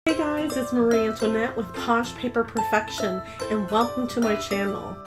Hey guys, it's Marie Antoinette with Posh Paper Perfection, and welcome to my channel.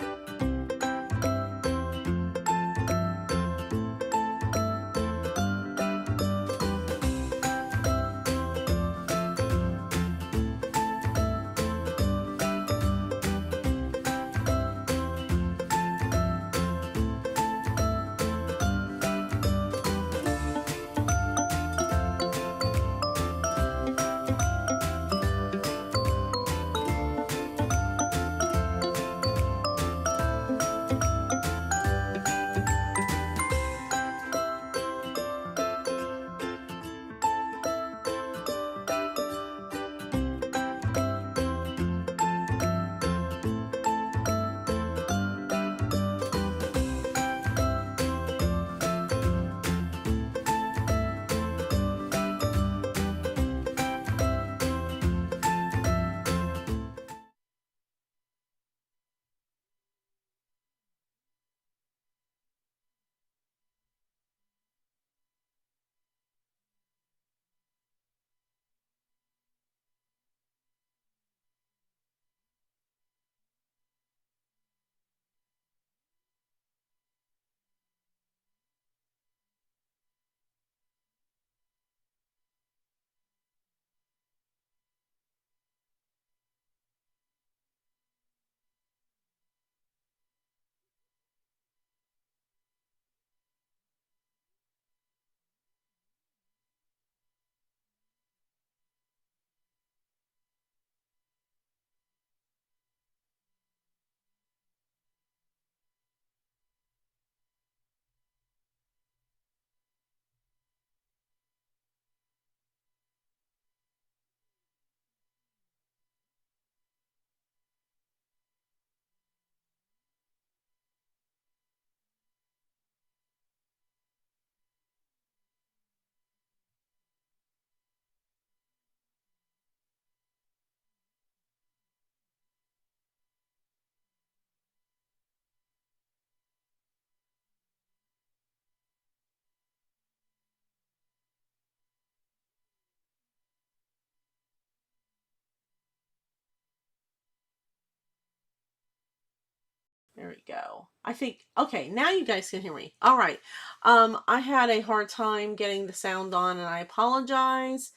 There we go. I think, okay, now you guys can hear me. All right. I had a hard time getting the sound on and I apologize.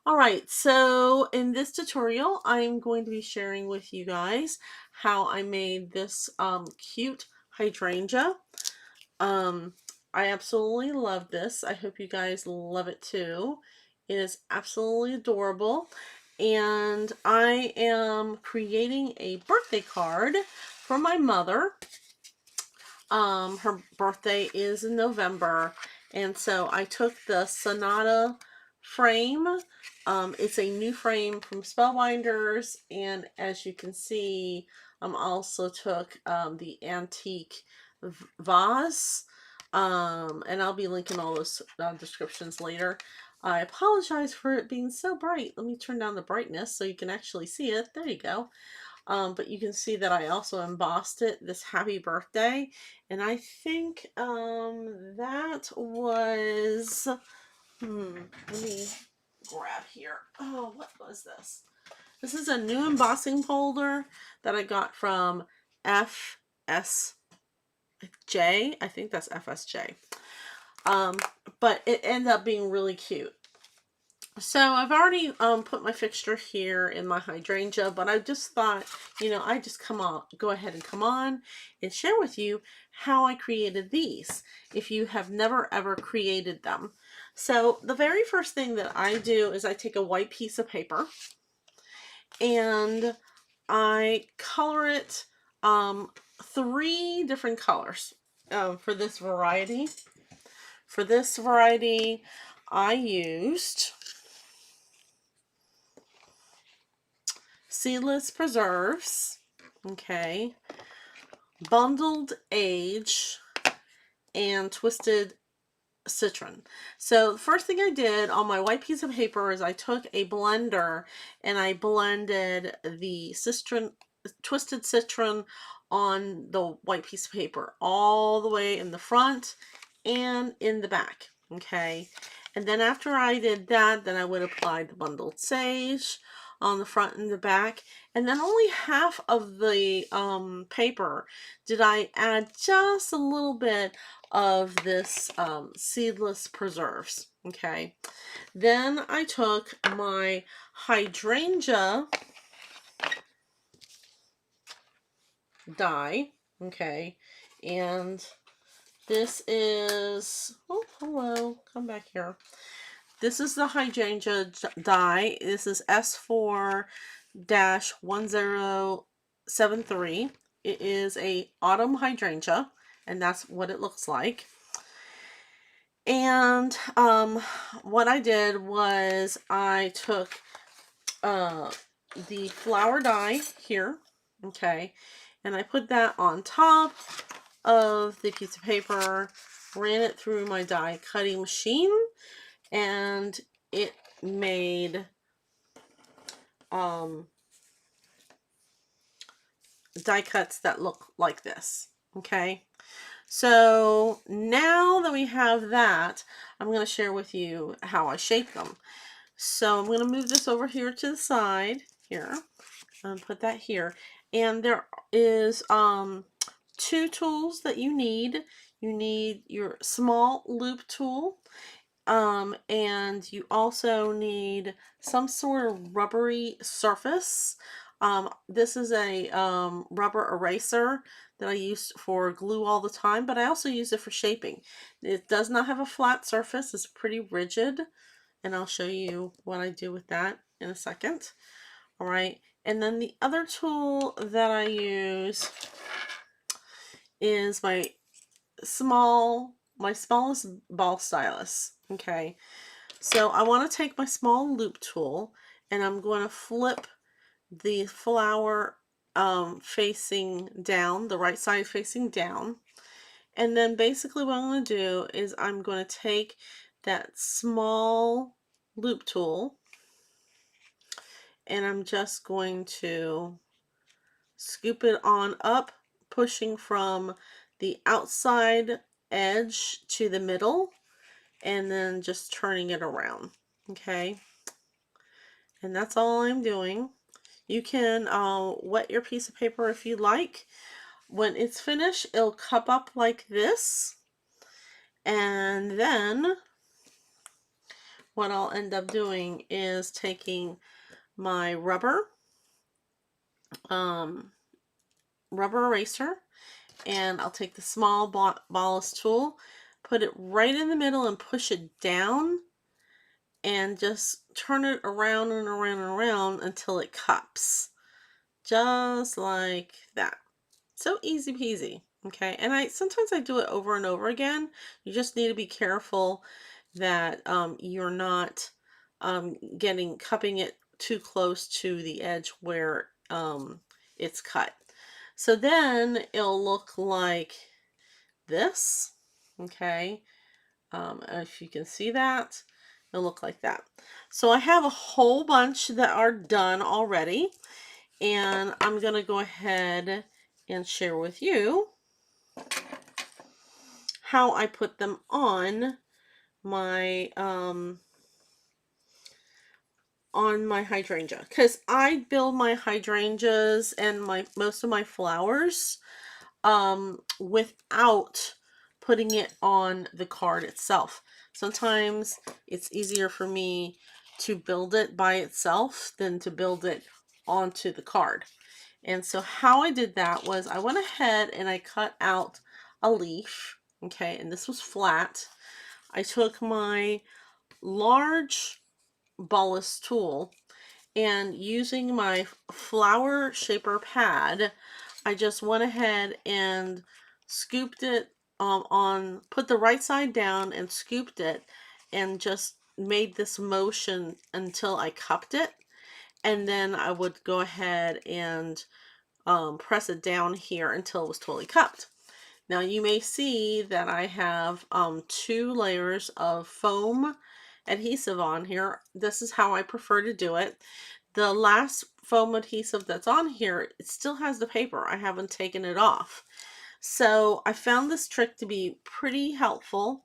All right, so in this tutorial, I'm going to be sharing with you guys how I made this cute hydrangea. Um, I absolutely love this. I hope you guys love it too. It is absolutely adorable. And I am creating a birthday card for my mother. Her birthday is in November, and so I took the Sonata frame. It's a new frame from Spellbinders, and as you can see, also took the antique vase, and I'll be linking all those descriptions later. I apologize for it being so bright. Let me turn down the brightness so you can actually see it. There you go. But you can see that I also embossed it, this happy birthday. And I think that was, let me grab here. Oh, what was this? This is a new embossing folder that I got from FSJ. I think that's FSJ. But it ended up being really cute. So I've already put my fixture here in my hydrangea, but I just thought, I just go ahead and come on and share with you how I created these, if you have never ever created them. So the very first thing that I do is I take a white piece of paper and I color it 3 different colors for this variety. For this variety, I used seedless preserves, okay, bundled age, and twisted citron. So the first thing I did on my white piece of paper is I took a blender and I blended the twisted citron on the white piece of paper all the way in the front and in the back, okay. And then after I did that, then I would apply the bundled sage on the front and the back, and then only half of the paper did I add just a little bit of this seedless preserves. Okay, then I took my hydrangea die, okay, and this is, oh, hello, come back here. This is the hydrangea die. This is S4-1073. It is a autumn hydrangea, and that's what it looks like. And what I did was I took the flower die here, okay, and I put that on top of the piece of paper, ran it through my die cutting machine, and it made die cuts that look like this. Okay, so now that we have that, I'm going to share with you how I shape them. So I'm going to move this over here to the side here and put that here, and there is two tools that you need. You need your small loop tool, and you also need some sort of rubbery surface. This is a rubber eraser that I use for glue all the time, but I also use it for shaping. It does not have a flat surface. It's pretty rigid, and I'll show you what I do with that in a second. All right, and then the other tool that I use is my smallest ball stylus. Okay, so I want to take my small loop tool, and I'm going to flip the flower facing down, the right side facing down. And then basically what I'm going to do is I'm going to take that small loop tool, and I'm just going to scoop it on up, pushing from the outside edge to the middle, and then just turning it around. Okay, and that's all I'm doing. You can wet your piece of paper if you like. When it's finished, it'll cup up like this, and then what I'll end up doing is taking my rubber eraser, and I'll take the small ballast tool, put it right in the middle and push it down, and just turn it around and around and around until it cups, just like that. So easy peasy. Okay, and sometimes I do it over and over again. You just need to be careful that you're not cupping it too close to the edge where it's cut. So then it'll look like this. Okay, if you can see that, it'll look like that. So I have a whole bunch that are done already, and I'm gonna go ahead and share with you how I put them on my hydrangea, because I build my hydrangeas and most of my flowers without putting it on the card itself. Sometimes it's easier for me to build it by itself than to build it onto the card. And so how I did that was I went ahead and I cut out a leaf, okay, and this was flat. I took my large ballast tool, and using my flower shaper pad, I just went ahead and scooped it put the right side down and scooped it, and just made this motion until I cupped it. And then I would go ahead and press it down here until it was totally cupped. Now you may see that I have 2 layers of foam adhesive on here. This is how I prefer to do it. The last foam adhesive that's on here, it still has the paper. I haven't taken it off. So I found this trick to be pretty helpful,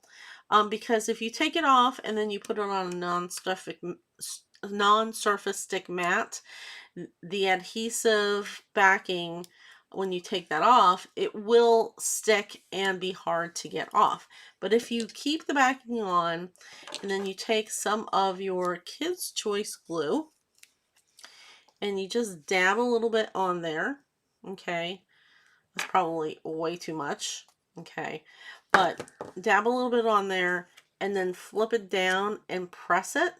because if you take it off and then you put it on a non-surface stick mat. The adhesive backing, when you take that off, it will stick and be hard to get off. But if you keep the backing on, and then you take some of your Kids' Choice glue and you just dab a little bit on there, okay? That's probably way too much, okay? But dab a little bit on there and then flip it down and press it.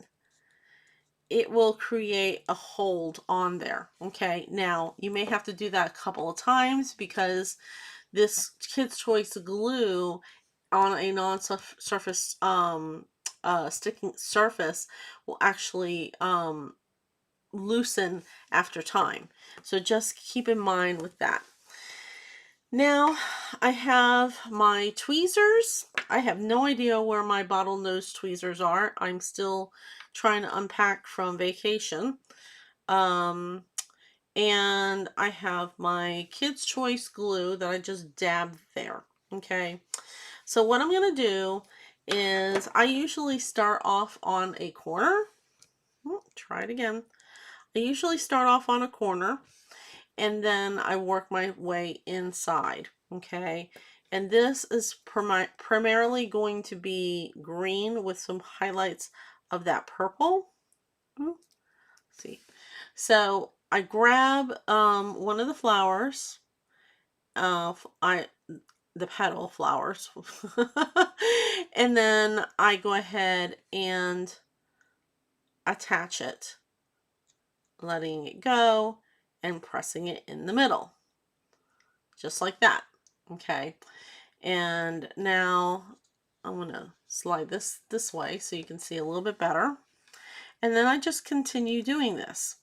It will create a hold on there, okay? Now, you may have to do that a couple of times because this Kids' Choice glue on a non-surface sticking surface will actually loosen after time. So just keep in mind with that. Now I have my tweezers. I have no idea where my bottlenose tweezers are. I'm still trying to unpack from vacation. And I have my Kids' Choice glue that I just dabbed there. Okay. So what I'm going to do is I usually start off on a corner. Try it again. I usually start off on a corner and then I work my way inside, okay? And this is primarily going to be green with some highlights of that purple. Let's see. So I grab one of the flowers, the petal flowers, and then I go ahead and attach it, letting it go and pressing it in the middle, just like that. Okay, and now I'm gonna slide this way so you can see a little bit better, and then I just continue doing this.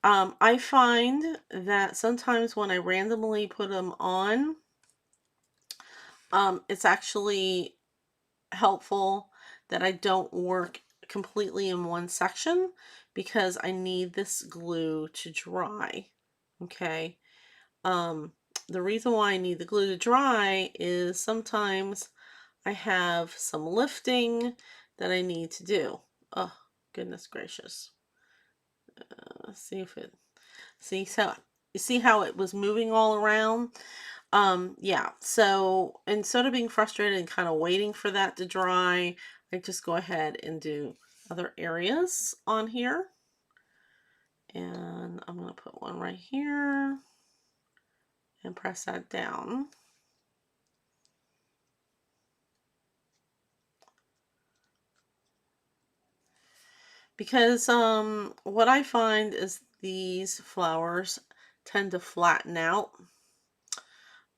I find that sometimes when I randomly put them on, it's actually helpful that I don't work completely in one section because I need this glue to dry. Okay. The reason why I need the glue to dry is sometimes I have some lifting that I need to do. Oh, goodness gracious. See if it, so you see how it was moving all around? Yeah, so instead of being frustrated and kind of waiting for that to dry, I just go ahead and do other areas on here. And I'm going to put one right here and press that down. Because what I find is these flowers tend to flatten out.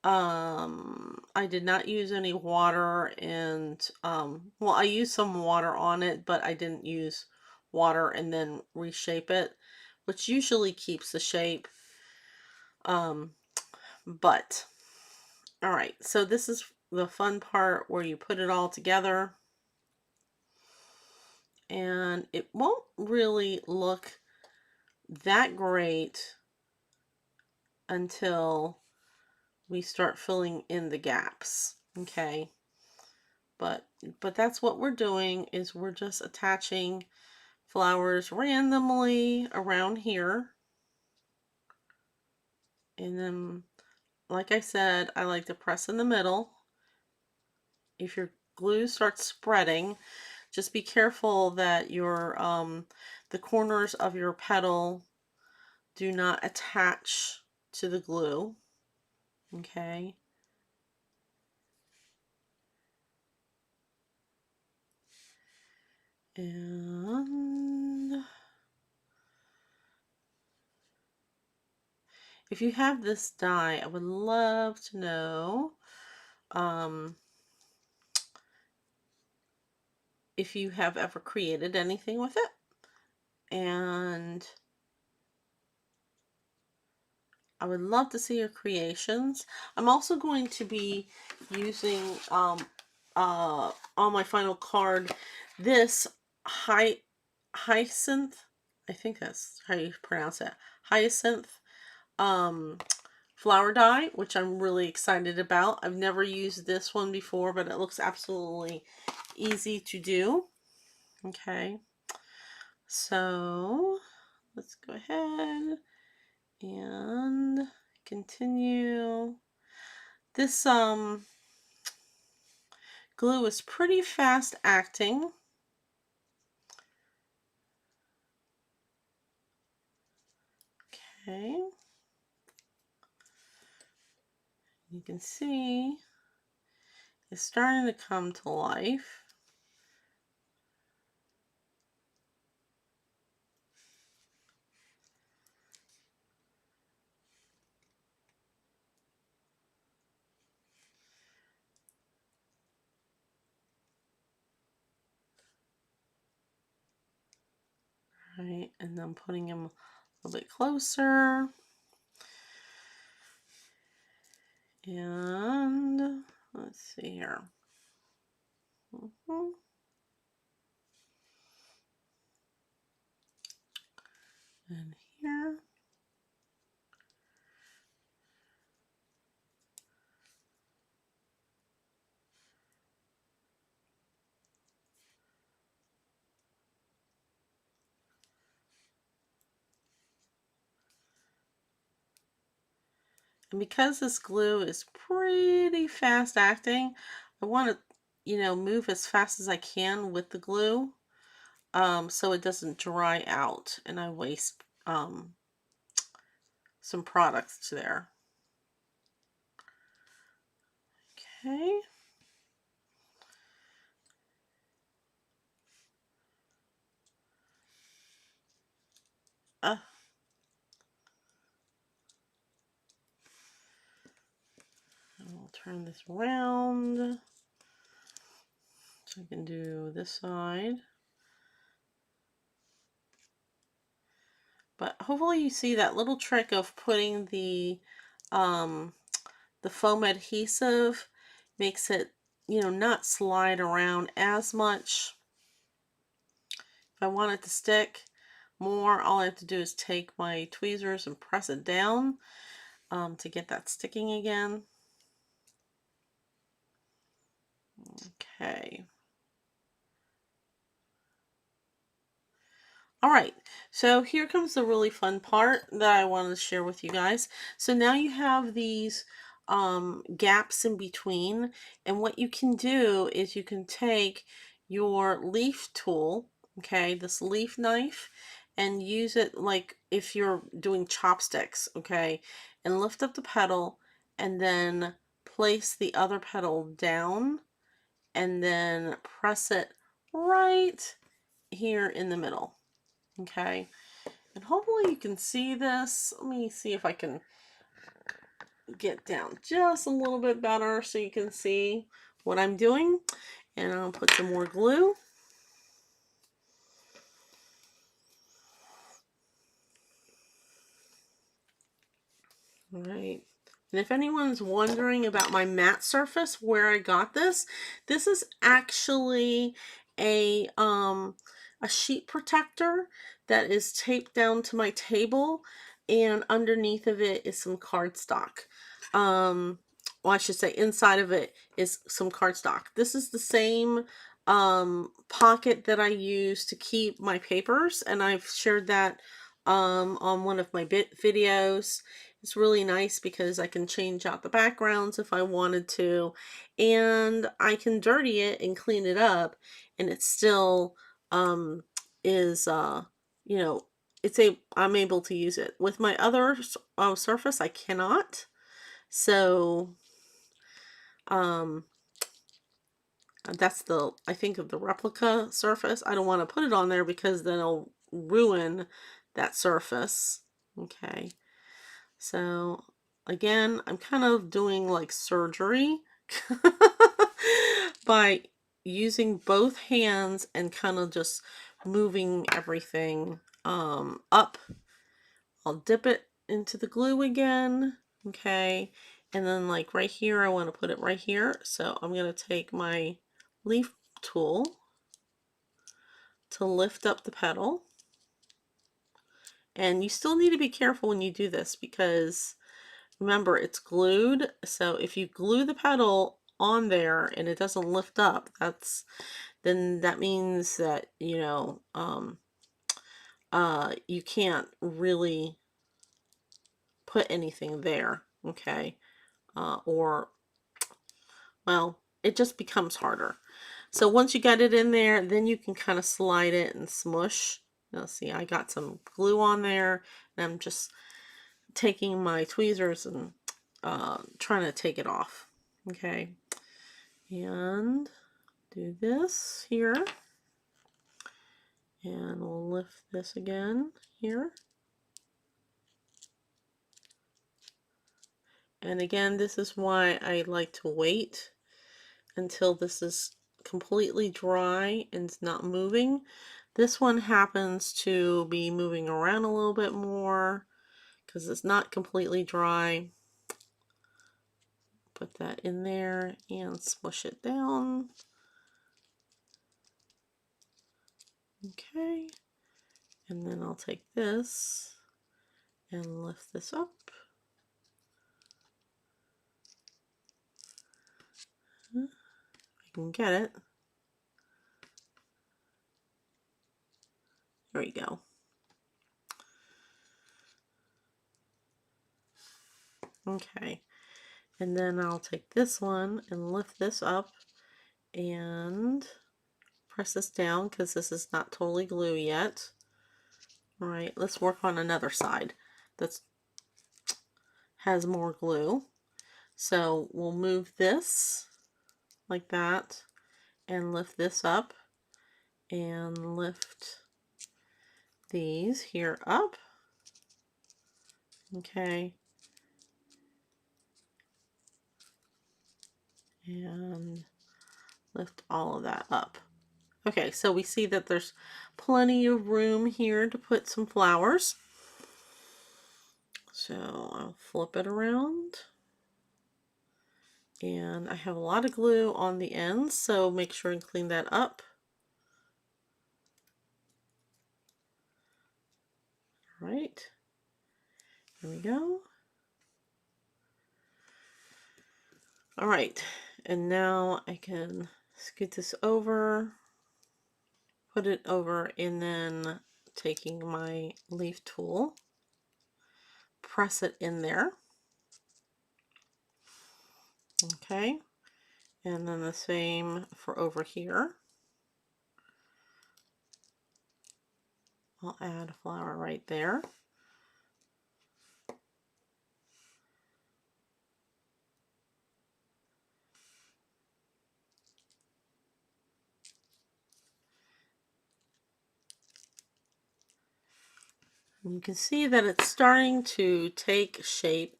I did not use any water, and well, I used some water on it, but I didn't use water and then reshape it, which usually keeps the shape. But all right, so this is the fun part where you put it all together, and it won't really look that great until we start filling in the gaps. Okay, but that's what we're doing, is we're just attaching flowers randomly around here. And then, like I said, I like to press in the middle. If your glue starts spreading, just be careful that your the corners of your petal do not attach to the glue. Okay. And if you have this die, I would love to know if you have ever created anything with it. And I would love to see your creations. I'm also going to be using on my final card this hyacinth, I think that's how you pronounce it, hyacinth flower die, which I'm really excited about. I've never used this one before, but it looks absolutely easy to do. Okay, So let's go ahead and continue. This glue is pretty fast acting. Okay. You can see it's starting to come to life. Right, and then putting him a little bit closer. And let's see here. And here. And because this glue is pretty fast acting, I want to, move as fast as I can with the glue, so it doesn't dry out and I waste some products there. Okay. Uh, I'll turn this around so I can do this side. But hopefully you see that little trick of putting the foam adhesive makes it, not slide around as much. If I want it to stick more, all I have to do is take my tweezers and press it down to get that sticking again. Okay. All right, so here comes the really fun part that I wanted to share with you guys. So now you have these gaps in between, and what you can do is you can take your leaf tool, okay, this leaf knife, and use it like if you're doing chopsticks, okay, and lift up the petal and then place the other petal down and then press it right here in the middle. Okay, and hopefully you can see this. Let me see if I can get down just a little bit better so you can see what I'm doing. And I'll put some more glue. All right. And if anyone's wondering about my matte surface, where I got this, this is actually a sheet protector that is taped down to my table, and underneath of it is some cardstock. Well, I should say inside of it is some cardstock. This is the same pocket that I use to keep my papers, and I've shared that on one of my videos. It's really nice because I can change out the backgrounds if I wanted to, and I can dirty it and clean it up, and it still is I'm able to use it. With my other surface I cannot. So that's I think of the replica surface. I don't want to put it on there because then it'll ruin that surface. Okay, so again, I'm kind of doing like surgery by using both hands and kind of just moving everything up. I'll dip it into the glue again. Okay, and then like right here, I want to put it right here. So I'm going to take my leaf tool to lift up the petal. And you still need to be careful when you do this because remember it's glued. So if you glue the petal on there and it doesn't lift up, then that means that you can't really put anything there, okay? Or, well, it just becomes harder. So once you got it in there, then you can kind of slide it and smush. Now see, I got some glue on there, and I'm just taking my tweezers and trying to take it off. Okay, and do this here, and we'll lift this again here. And again, this is why I like to wait until this is completely dry and not moving. This one happens to be moving around a little bit more because it's not completely dry. Put that in there and smush it down. Okay, and then I'll take this and lift this up. I can get it. There we go. Okay, and then I'll take this one and lift this up and press this down because this is not totally glue yet. All right, let's work on another side that has more glue. So we'll move this like that and lift this up and lift these here up. Okay, and lift all of that up. Okay, so we see that there's plenty of room here to put some flowers. So I'll flip it around. And I have a lot of glue on the ends, so make sure and clean that up. All right, here we go. All right, and now I can scoot this over, put it over, and then taking my leaf tool, press it in there. Okay, and then the same for over here. I'll add a flower right there. And you can see that it's starting to take shape.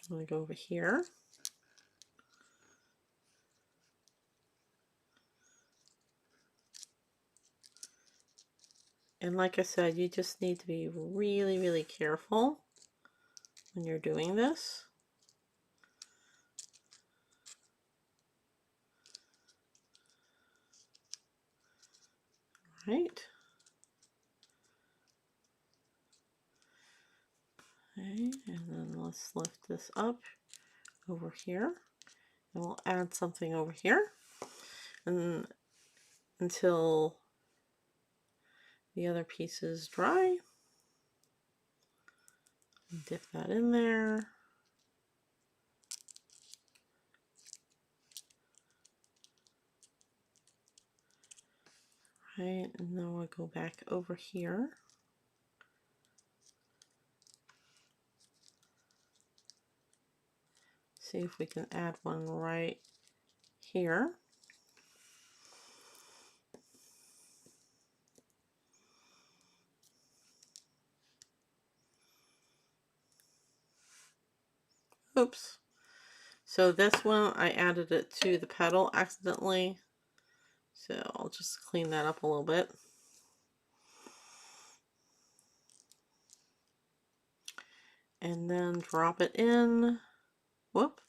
I'm going to go over here. And like I said, you just need to be really, really careful when you're doing this. Right. Okay, and then let's lift this up over here. And we'll add something over here. And until the other piece is dry. Dip that in there. Right, and then we'll go back over here. See if we can add one right here. Oops. So this one, I added it to the petal accidentally. So I'll just clean that up a little bit. And then drop it in. Whoop.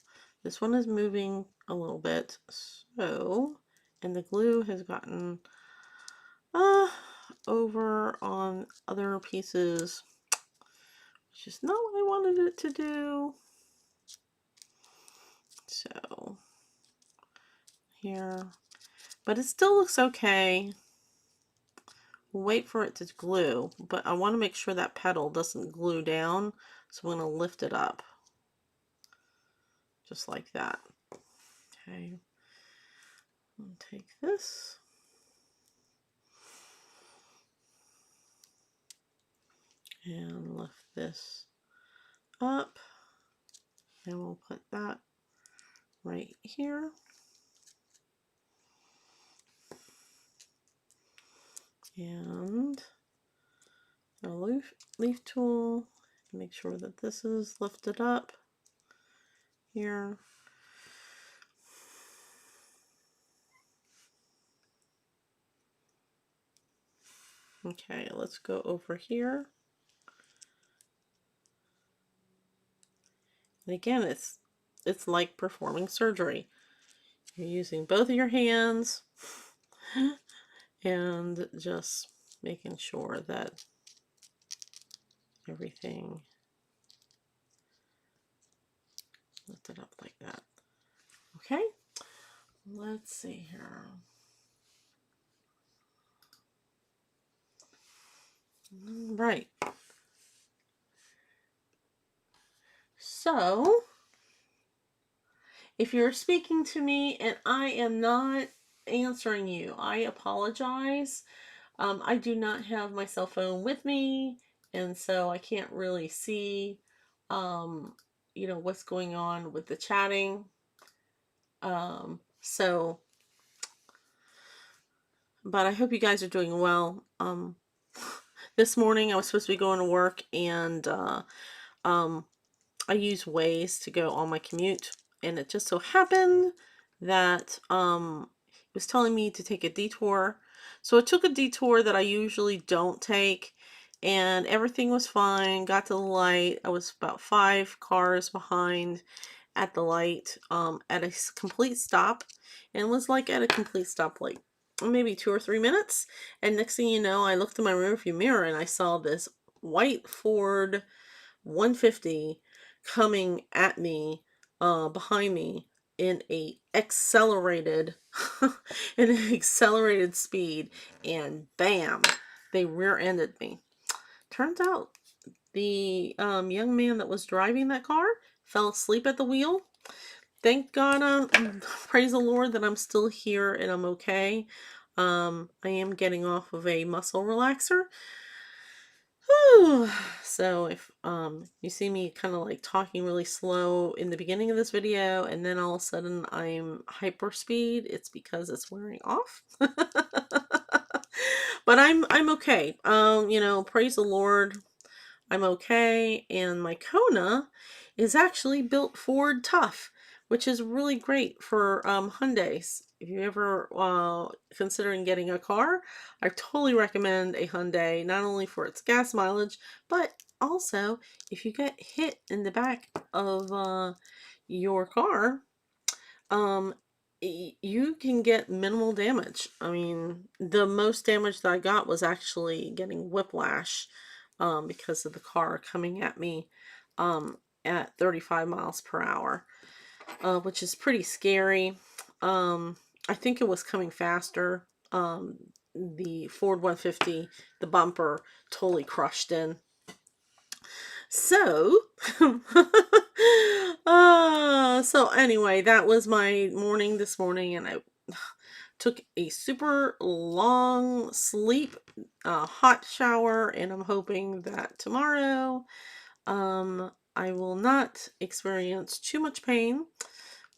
This one is moving a little bit. So, and the glue has gotten over on other pieces, which is not what I wanted it to do. So here, but it still looks okay. We'll wait for it to glue, but I want to make sure that petal doesn't glue down, so I'm going to lift it up just like that. Okay, I'll take this and lift this up, and we'll put that right here. And a leaf tool, make sure that this is lifted up here. Okay, let's go over here. And again, it's like performing surgery. You're using both of your hands and just making sure that everything lifted up like that. Okay, let's see here. Right. So, if you're speaking to me and I am not answering you, I apologize. I do not have my cell phone with me, and so I can't really see, what's going on with the chatting. So, but I hope you guys are doing well. This morning I was supposed to be going to work, and I use Waze to go on my commute, and it just so happened that it was telling me to take a detour. So I took a detour that I usually don't take, and everything was fine. Got to the light. I was about 5 cars behind at the light, at a complete stop, and was like at a complete stop like maybe 2 or 3 minutes. And next thing you know, I looked in my rearview mirror and I saw this white Ford 150 coming at me, behind me in a accelerated in an accelerated speed, and bam, they rear-ended me. Turns out the young man that was driving that car fell asleep at the wheel. Thank God, praise the Lord that I'm still here and I'm okay. I am getting off of a muscle relaxer. Whew. So if you see me kind of like talking really slow in the beginning of this video, and then all of a sudden I'm hyper speed, it's because it's wearing off. But I'm okay. Praise the Lord, I'm okay. And my Kona is actually built Ford tough, which is really great for Hyundais. If you ever considering getting a car, I totally recommend a Hyundai, not only for its gas mileage, but also if you get hit in the back of your car, you can get minimal damage. I mean, the most damage that I got was actually getting whiplash, because of the car coming at me at 35 miles per hour, which is pretty scary. I think it was coming faster. The Ford 150, the bumper totally crushed in. So, so anyway, that was my morning this morning, and I took a super long sleep, hot shower, and I'm hoping that tomorrow, I will not experience too much pain,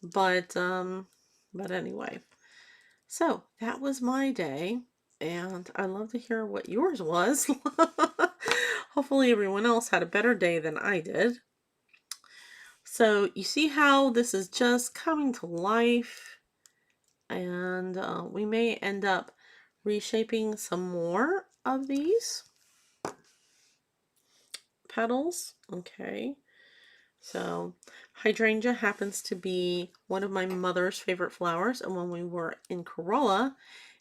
but anyway, so that was my day, and I'd love to hear what yours was. Hopefully everyone else had a better day than I did. So you see how this is just coming to life, and we may end up reshaping some more of these petals. Okay, so hydrangea happens to be one of my mother's favorite flowers, and when we were in Corolla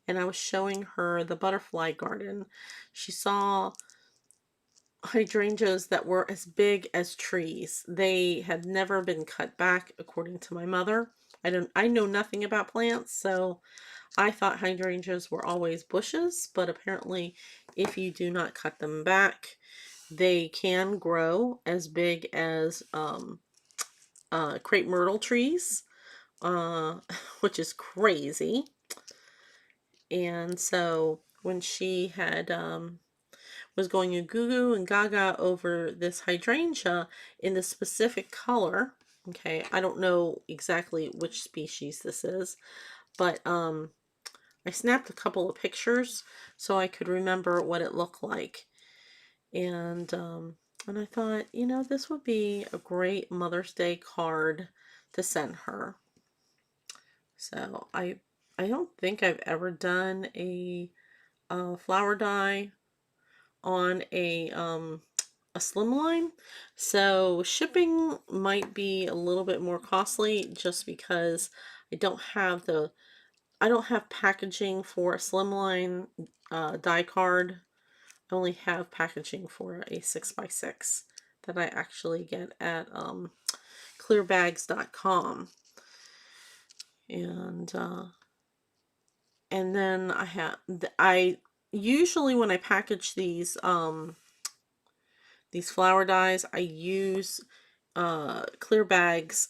and I was showing her the butterfly garden, she saw hydrangeas that were as big as trees. They had never been cut back, according to my mother. I know nothing about plants, so I thought hydrangeas were always bushes, but apparently if you do not cut them back, they can grow as big as crepe myrtle trees, which is crazy. And so when she had was going goo goo and gaga over this hydrangea in the specific color, okay, I don't know exactly which species this is, but I snapped a couple of pictures so I could remember what it looked like. And I thought, you know, this would be a great Mother's Day card to send her. So I don't think I've ever done a flower die on a slimline, so shipping might be a little bit more costly just because I don't have packaging for a slimline die card. I only have packaging for a 6x6 that I actually get at clearbags.com. And then I usually, when I package these flower dies, I use clear bags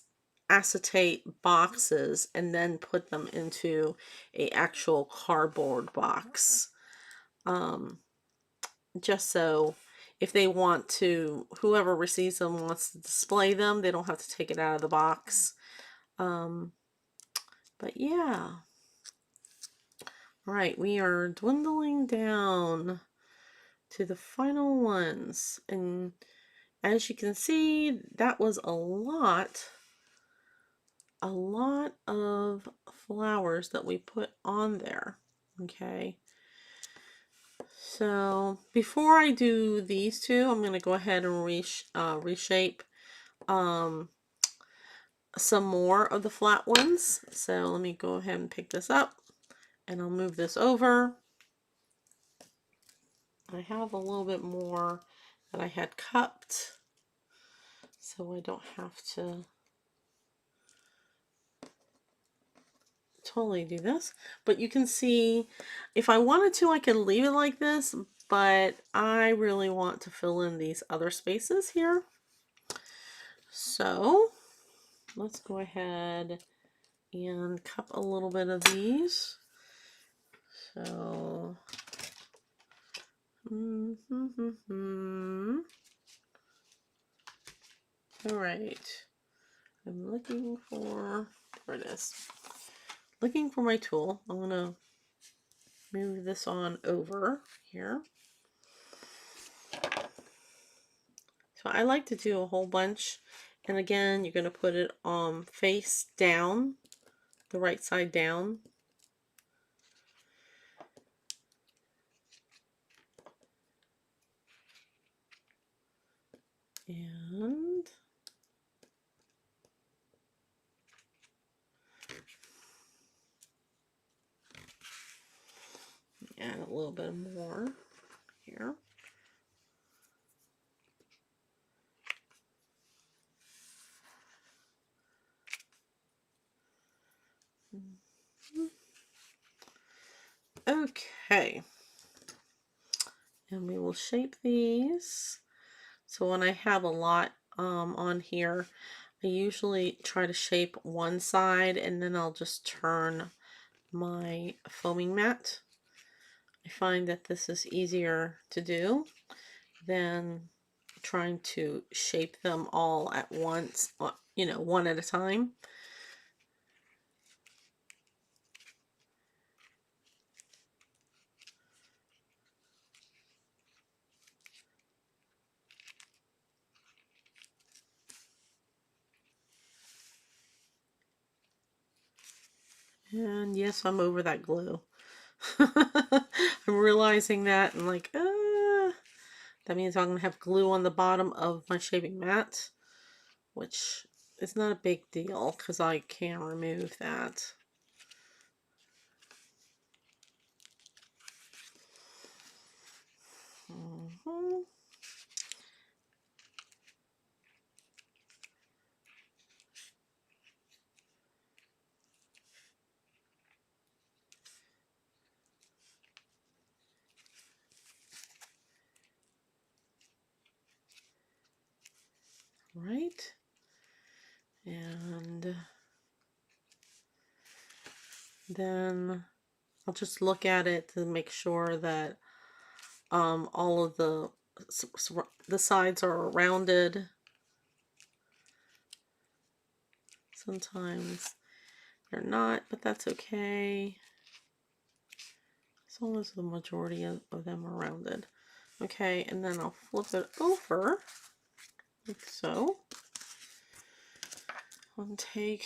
acetate boxes and then put them into a actual cardboard box, just so if they want to, whoever receives them wants to display them, they don't have to take it out of the box. But yeah, right, we are dwindling down to the final ones, and as you can see, that was a lot of flowers that we put on there. Okay, so before I do these two, I'm going to go ahead and reshape some more of the flat ones. So let me go ahead and pick this up, and I'll move this over. I have a little bit more that I had cupped, so I don't have to totally do this. But you can see, if I wanted to, I could leave it like this, but I really want to fill in these other spaces here. So let's go ahead and cup a little bit of these. So all right, I'm looking for, there it is, looking for my tool. I'm gonna move this on over here. So I like to do a whole bunch, and again, you're going to put it face down, the right side down. And add a little bit more here. Okay, and we will shape these. So when I have a lot on here, I usually try to shape one side, and then I'll just turn my foaming mat. I find that this is easier to do than trying to shape them all at once, you know, one at a time. And yes, I'm over that glue. I'm realizing that, and like, that means I'm gonna have glue on the bottom of my shaping mat, which is not a big deal because I can remove that. right? And then I'll just look at it to make sure that all of the sides are rounded. Sometimes they're not, but that's okay, as long as the majority of them are rounded. Okay, and then I'll flip it over like so. I'll take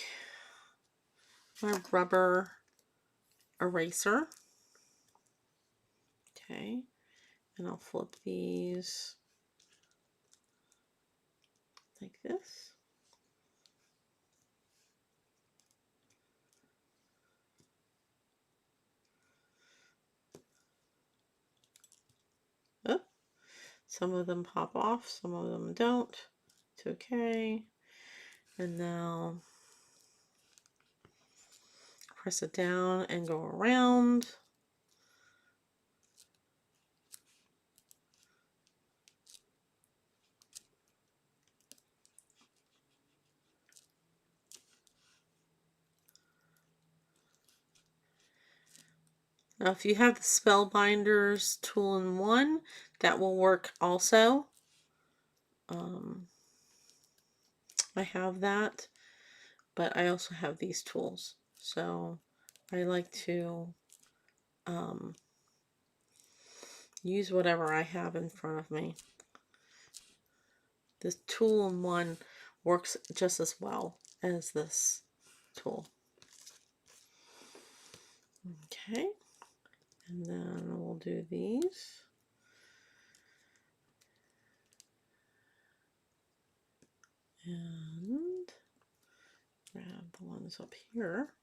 my rubber eraser. Okay, and I'll flip these like this. Oh, some of them pop off, some of them don't. It's okay. And now press it down and go around. Now, if you have the Spellbinders tool-in-one, that will work also. I have that, but I also have these tools. So I like to use whatever I have in front of me. This tool-in-one works just as well as this tool. Okay, and then we'll do these. And grab the ones up here.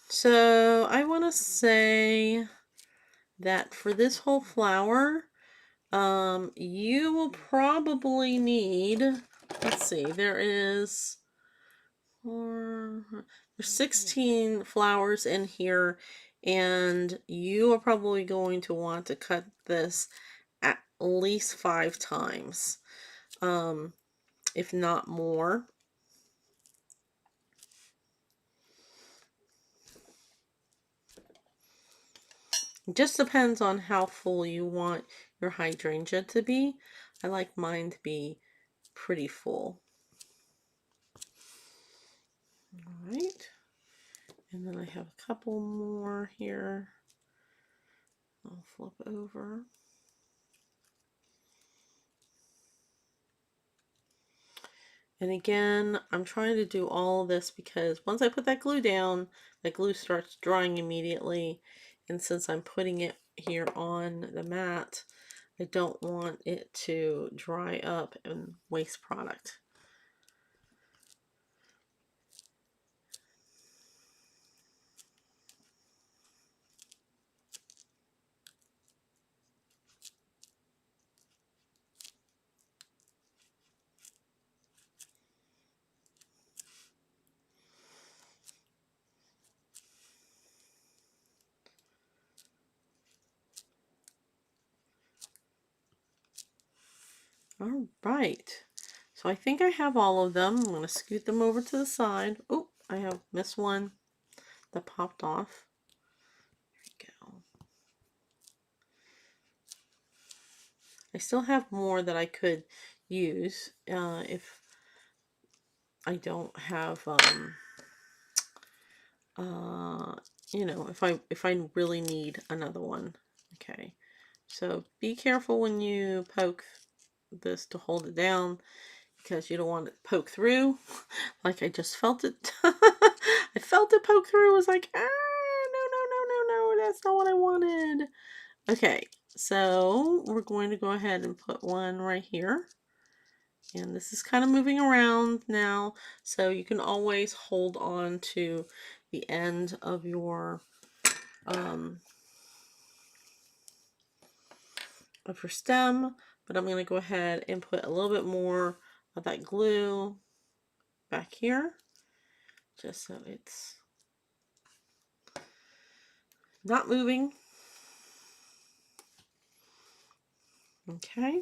So I want to say that for this whole flower, you will probably need, let's see, there's 16 flowers in here, and you are probably going to want to cut this at least 5 times, if not more. It just depends on how full you want your hydrangea to be. I like mine to be pretty full. All right, and then I have a couple more here. I'll flip over. And again, I'm trying to do all of this because once I put that glue down, that glue starts drying immediately. And since I'm putting it here on the mat, I don't want it to dry up and waste product. All right, so I think I have all of them. I'm going to scoot them over to the side. Oh, I have missed one that popped off. There we go. I still have more that I could use if I don't have, you know, if I really need another one. Okay, so be careful when you poke this to hold it down, because you don't want it to poke through. Like I just felt it. I felt it poke through. I was like, ah, no, that's not what I wanted. Okay, so we're going to go ahead and put one right here. And this is kind of moving around now, so you can always hold on to the end of your stem. But I'm going to go ahead and put a little bit more of that glue back here, just so it's not moving. Okay.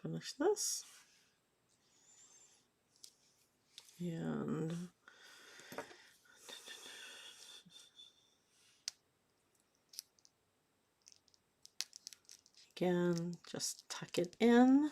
Finish this. And again, just tuck it in.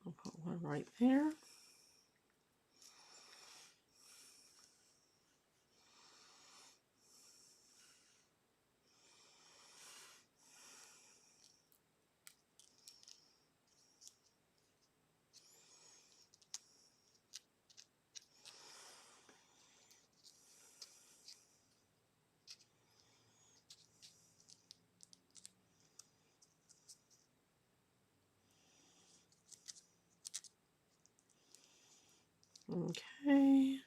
I'll put one right there. Okay.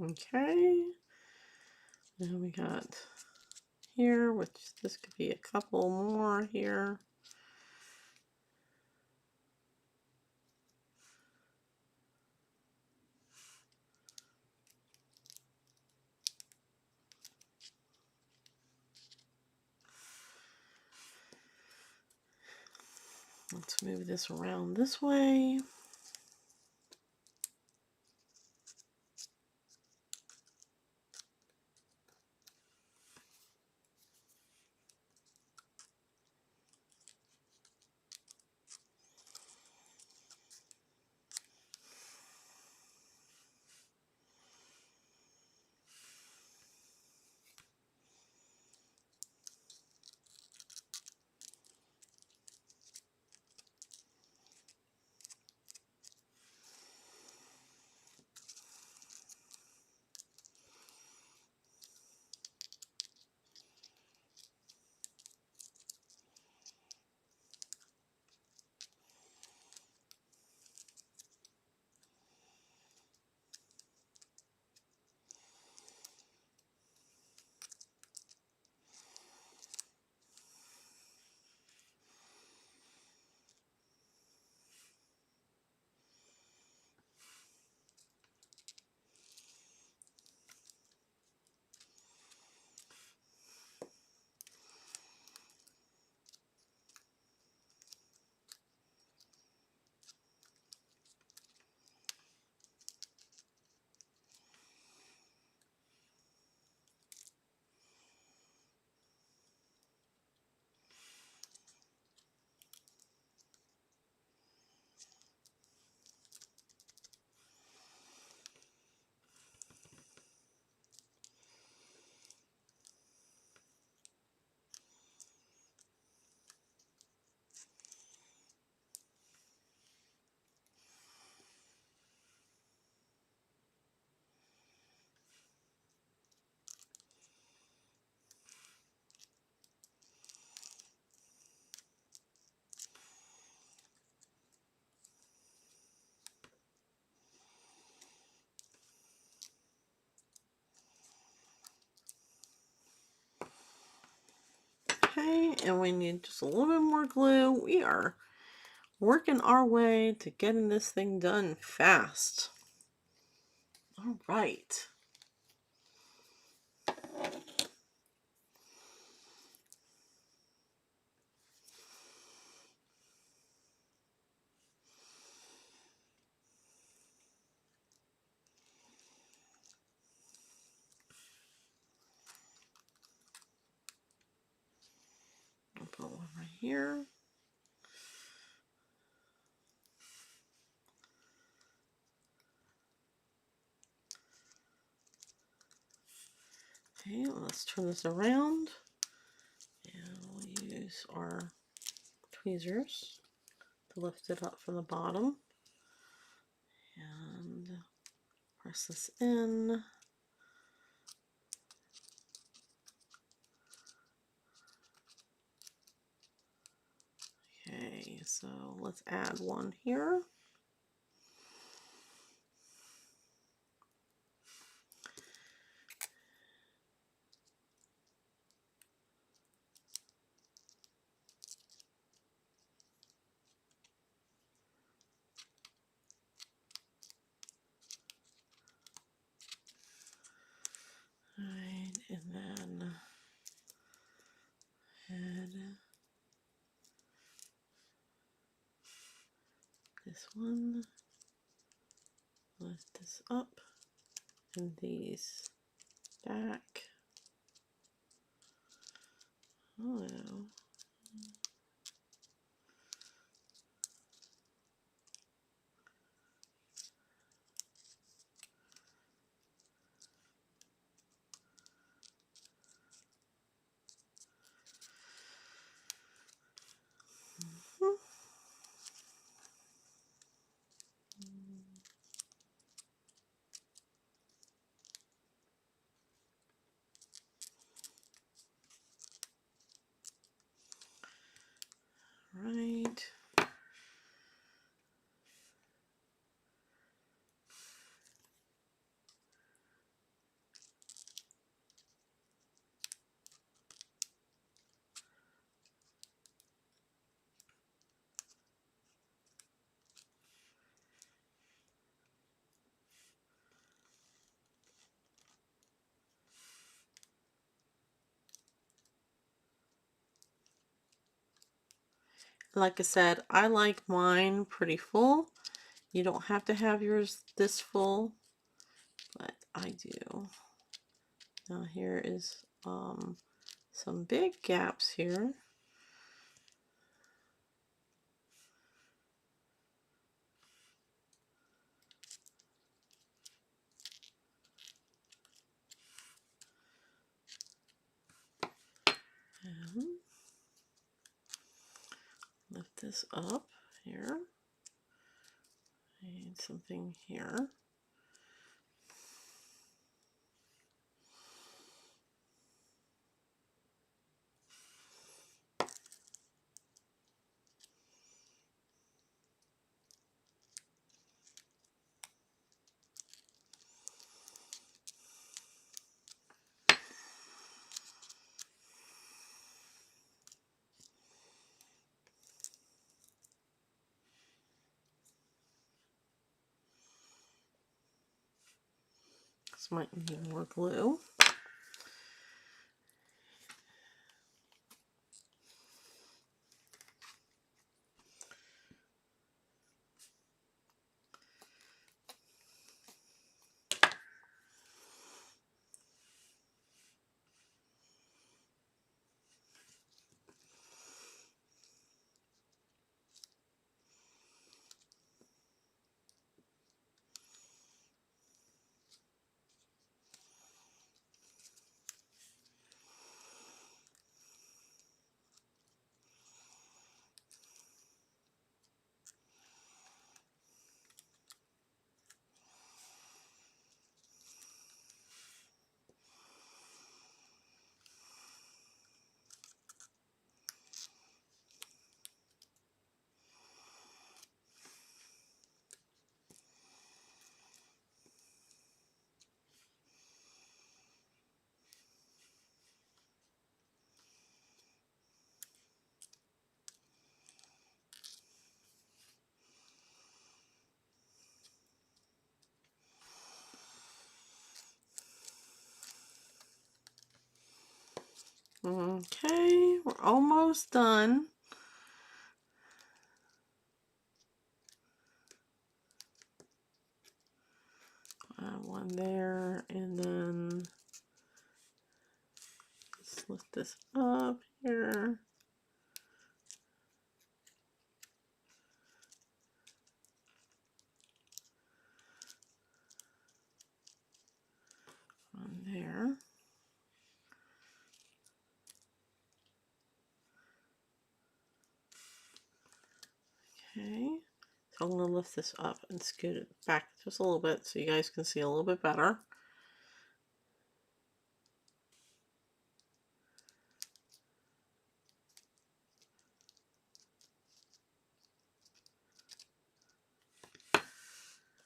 Okay. Now we got here, which this could be a couple more here. Let's move this around this way. Okay, and we need just a little bit more glue. We are working our way to getting this thing done fast. All right. I'll put one right here. Okay, let's turn this around. And we'll use our tweezers to lift it up from the bottom. And press this in. Okay, so let's add one here. Right, and then add this one, lift this up, and these back. Oh no. Right. Like I said, I like mine pretty full. You don't have to have yours this full, but I do. Now here is some big gaps here. And lift this up here. I need something here. This might need more glue. Okay, we're almost done. One there, and then let's lift this up here. One there. Okay, so I'm going to lift this up and scoot it back just a little bit so you guys can see a little bit better.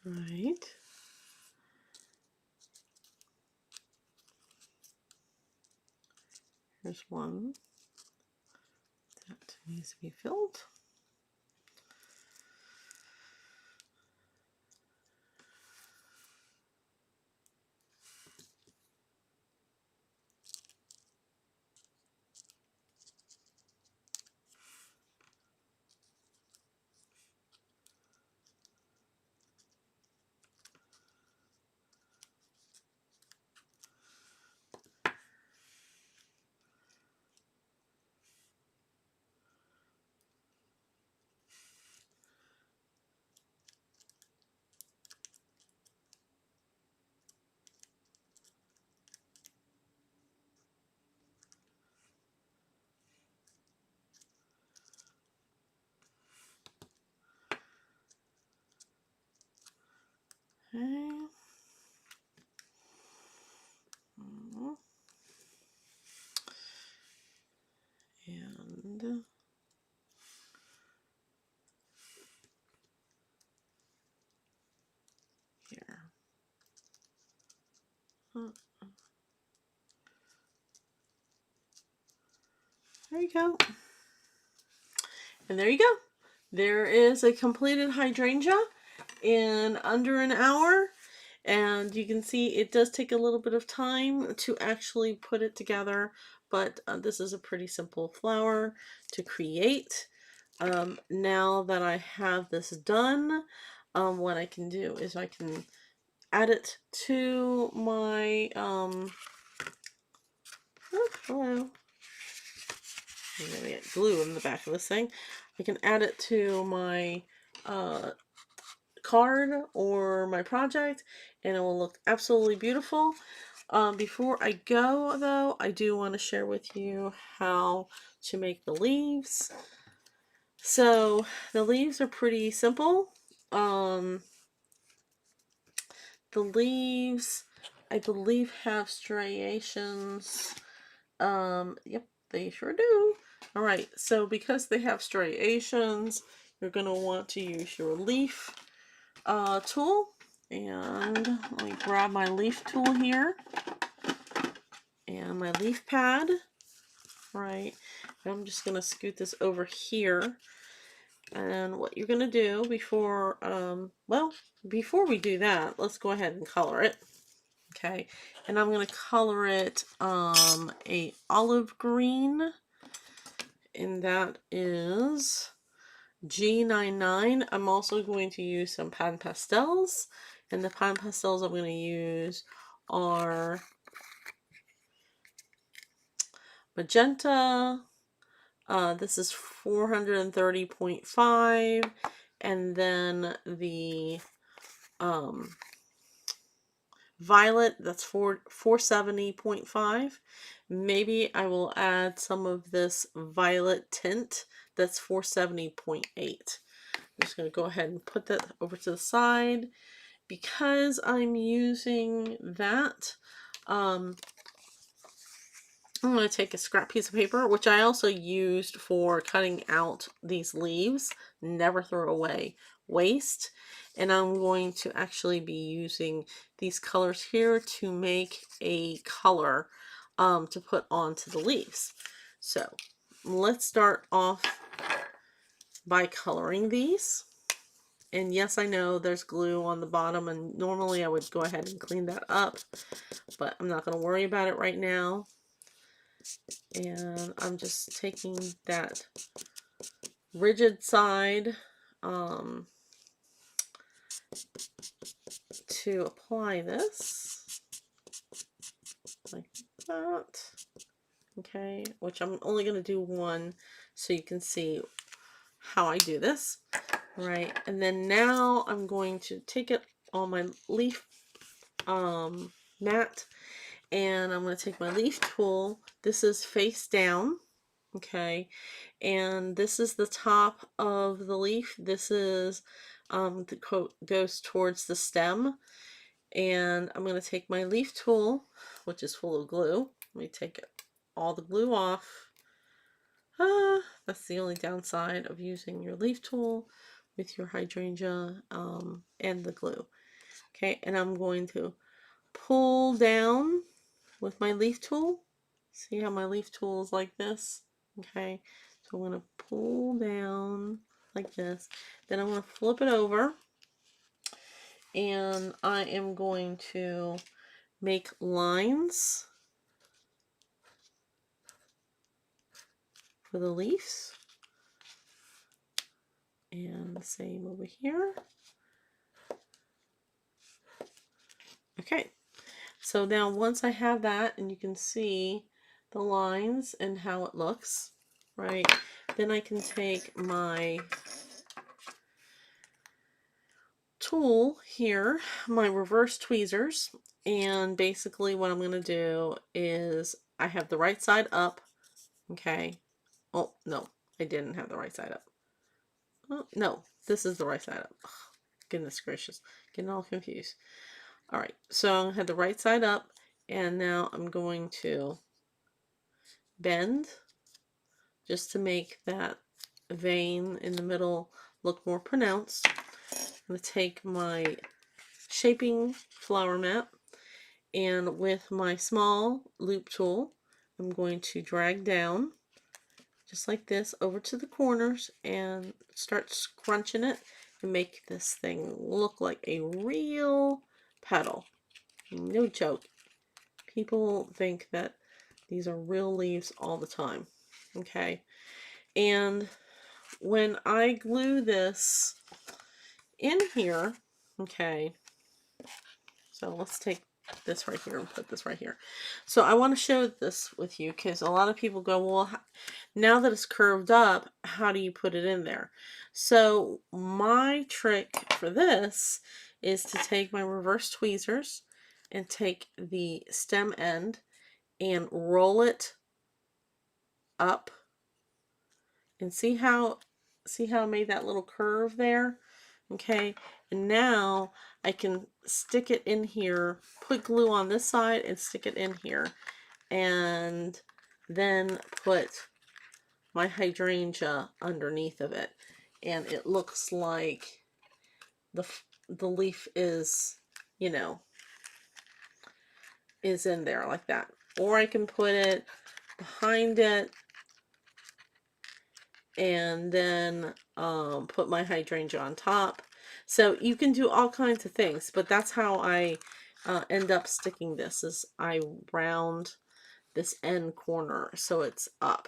Right. Here's one that needs to be filled. Okay. And here. There you go. And there you go. There is a completed hydrangea in under an hour. And you can see it does take a little bit of time to actually put it together, but this is a pretty simple flower to create. Now that I have this done, what I can do is I can add it to my, oh, hello. I'm gonna get glue in the back of this thing. I can add it to my card or my project, and it will look absolutely beautiful. Before I go, though, I do want to share with you how to make the leaves. So the leaves are pretty simple. The leaves, I believe, have striations. Yep, they sure do. All right, so because they have striations, you're going to want to use your leaf tool. And let me grab my leaf tool here and my leaf pad. Right, and I'm just going to scoot this over here. And what you're going to do before, well, before we do that, let's go ahead and color it. Okay, and I'm going to color it a olive green, and that is G99. I'm also going to use some pan pastels, and the pan pastels I'm going to use are magenta. This is 430.5, and then the violet, that's 470.5. Maybe I will add some of this violet tint, that's 470.8. I'm just going to go ahead and put that over to the side. Because I'm using that, I'm going to take a scrap piece of paper, which I also used for cutting out these leaves. Never throw away waste. And I'm going to actually be using these colors here to make a color to put onto the leaves. So let's start off by coloring these. And yes, I know there's glue on the bottom, and normally I would go ahead and clean that up, but I'm not going to worry about it right now. And I'm just taking that rigid side to apply this like that. Okay, which I'm only going to do one so you can see how I do this. Right, and then now I'm going to take it on my leaf mat, and I'm going to take my leaf tool. This is face down, okay, and this is the top of the leaf. This is the quote goes towards the stem, and I'm going to take my leaf tool, which is full of glue. Let me take all the glue off. That's the only downside of using your leaf tool with your hydrangea and the glue. Okay, and I'm going to pull down with my leaf tool. See how my leaf tool is like this? Okay, so I'm going to pull down like this. Then I'm going to flip it over, and I am going to make lines for the leaves. And the same over here. Okay, so now once I have that, and you can see the lines and how it looks, right, then I can take my tool here, my reverse tweezers, and basically what I'm going to do is I have the right side up, okay, oh no, I didn't have the right side up, oh, no, this is the right side up, oh, goodness gracious, getting all confused. All right, so I had the right side up, and now I'm going to bend just to make that vein in the middle look more pronounced. I'm going to take my shaping flower mat, and with my small loop tool, I'm going to drag down just like this over to the corners and start scrunching it and make this thing look like a real petal. No joke. People think that these are real leaves all the time. Okay. And when I glue this in here, okay, so let's take this right here and put this right here. So I want to show this with you because a lot of people go, well, now that it's curved up, how do you put it in there? So my trick for this is to take my reverse tweezers and take the stem end and roll it up, and see how I made that little curve there? Okay, and now I can stick it in here, put glue on this side and stick it in here, and then put my hydrangea underneath of it, and it looks like the leaf is, you know, is in there like that. Or I can put it behind it and then put my hydrangea on top. So you can do all kinds of things, but that's how I end up sticking this, is I round this end corner so it's up.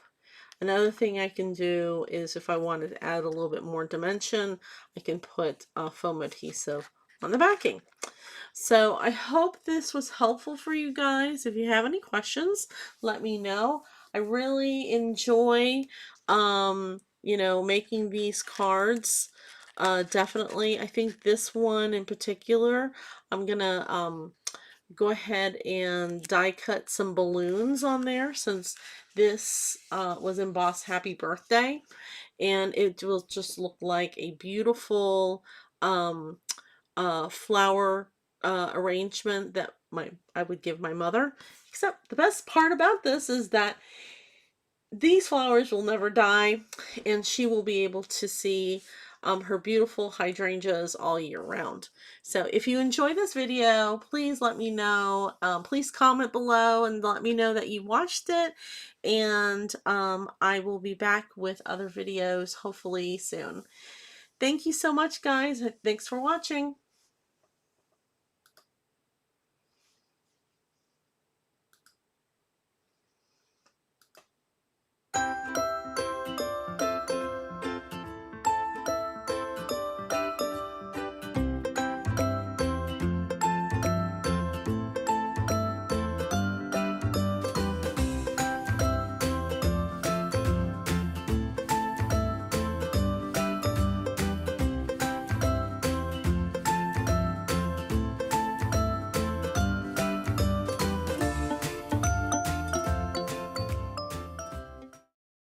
Another thing I can do is, if I wanted to add a little bit more dimension, I can put foam adhesive on the backing. So I hope this was helpful for you guys. If you have any questions, let me know. I really enjoy, you know, making these cards. Definitely. I think this one in particular, I'm gonna go ahead and die cut some balloons on there, since this was embossed Happy Birthday, and it will just look like a beautiful flower arrangement that I would give my mother. Except the best part about this is that these flowers will never die, and she will be able to see her beautiful hydrangeas all year round. So if you enjoy this video, please let me know. Please comment below and let me know that you watched it, and I will be back with other videos hopefully soon. Thank you so much, guys. Thanks for watching.